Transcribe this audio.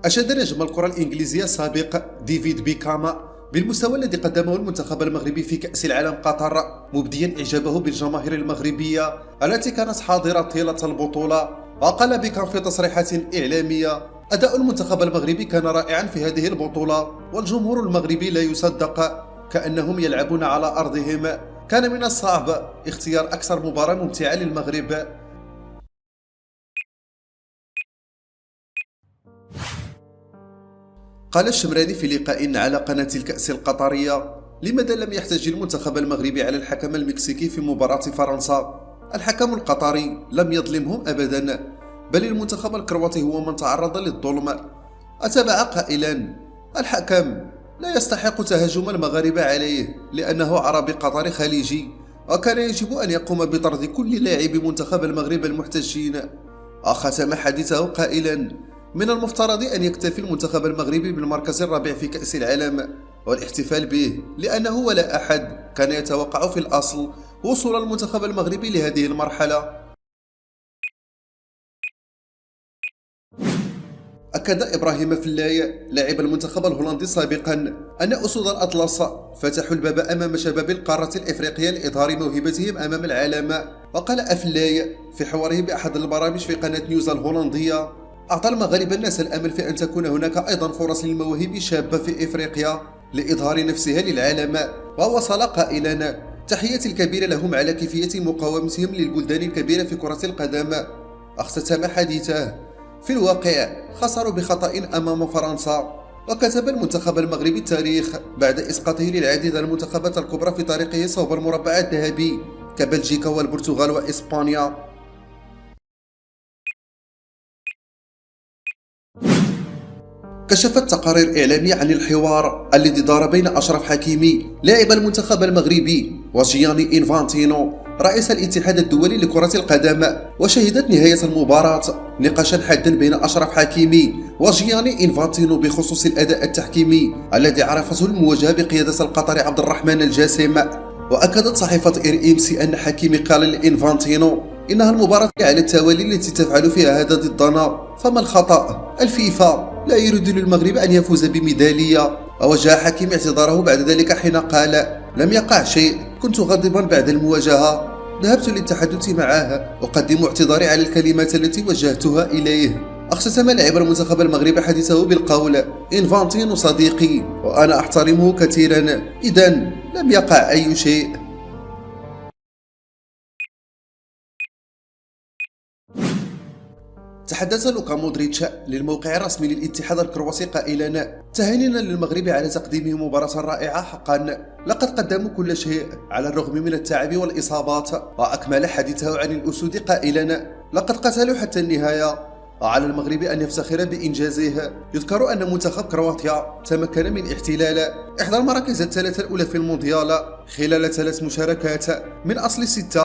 أشاد نجم الكرة الإنجليزية السابق ديفيد بيكام بالمستوى الذي قدمه المنتخب المغربي في كأس العالم قطر، مبديا إعجابه بالجماهير المغربية التي كانت حاضرة طيلة البطولة. وقال بيكام في تصريحات إعلامية: أداء المنتخب المغربي كان رائعا في هذه البطولة، والجمهور المغربي لا يصدق كأنهم يلعبون على أرضهم. كان من الصعب اختيار أكثر مباراة ممتعة للمغرب. قال الشمراني في لقاء على قناة الكأس القطرية: لماذا لم يحتج المنتخب المغربي على الحكم المكسيكي في مباراة فرنسا؟ الحكم القطري لم يظلمهم أبدا، بل المنتخب الكرواتي هو من تعرض للظلم. أتابع قائلا: الحكم لا يستحق تهجم المغاربة عليه لأنه عربي قطري خليجي، وكان يجب أن يقوم بطرد كل لاعبي منتخب المغرب المحتجين. ختم حديثه قائلا: من المفترض أن يكتفي المنتخب المغربي بالمركز الرابع في كأس العالم والاحتفال به، لأنه ولا أحد كان يتوقع في الأصل وصول المنتخب المغربي لهذه المرحلة. أكد إبراهيم فلاي لاعب المنتخب الهولندي سابقا أن أسود الأطلس فتحوا الباب أمام شباب القارة الإفريقية لإظهار موهبتهم أمام العالم. وقال أفلاي في حواره بأحد البرامج في قناة نيوز الهولندية: أعطى المغاربة الناس الأمل في أن تكون هناك أيضا فرص للمواهب الشابة في إفريقيا لإظهار نفسها للعالم. ووصل قائلا: تحياتي الكبيرة لهم على كيفية مقاومتهم للبلدان الكبيرة في كرة القدم. اختتم حديثه: في الواقع خسروا بخطأ أمام فرنسا. وكتب المنتخب المغربي التاريخ بعد إسقاطه للعديد من المنتخبات الكبرى في طريقه صوب المربع الذهبي كبلجيكا والبرتغال وإسبانيا. كشفت تقارير إعلامية عن الحوار الذي دار بين أشرف حكيمي لاعب المنتخب المغربي وجياني إنفانتينو رئيس الاتحاد الدولي لكرة القدم. وشهدت نهاية المباراة نقاشا حادا بين أشرف حكيمي وجياني إنفانتينو بخصوص الأداء التحكيمي الذي عرفته المواجهة بقيادة القطري عبد الرحمن الجاسم. وأكدت صحيفة RMC أن حكيمي قال لإنفانتينو: إنها المباراة على التوالي التي تفعل فيها هذا ضدنا، فما الخطأ؟ الفيفا لا يريد للمغرب أن يفوز بميدالية. ووجه حكيم اعتذاره بعد ذلك حين قال: لم يقع شيء، كنت غاضبا بعد المواجهة، ذهبت للتحدث معه، أقدم اعتذاري على الكلمات التي وجهتها إليه. اختتم لاعب المنتخب المغربي حديثه بالقول: إنفانتينو صديقي وأنا أحترمه كثيرا، إذن لم يقع أي شيء. تحدث لوكا مودريتش للموقع الرسمي للاتحاد الكرواتي قائلا: تهانينا للمغرب على تقديمه مباراة رائعة حقا، لقد قدموا كل شيء على الرغم من التعب والإصابات. وأكمل حديثه عن الأسود قائلا: لقد قتلوا حتى النهاية، وعلى المغرب أن يفتخر بإنجازه. يذكر أن منتخب كرواتيا تمكن من احتلال إحدى المراكز الثلاثة الأولى في المونديال خلال 3 مشاركات من أصل 6.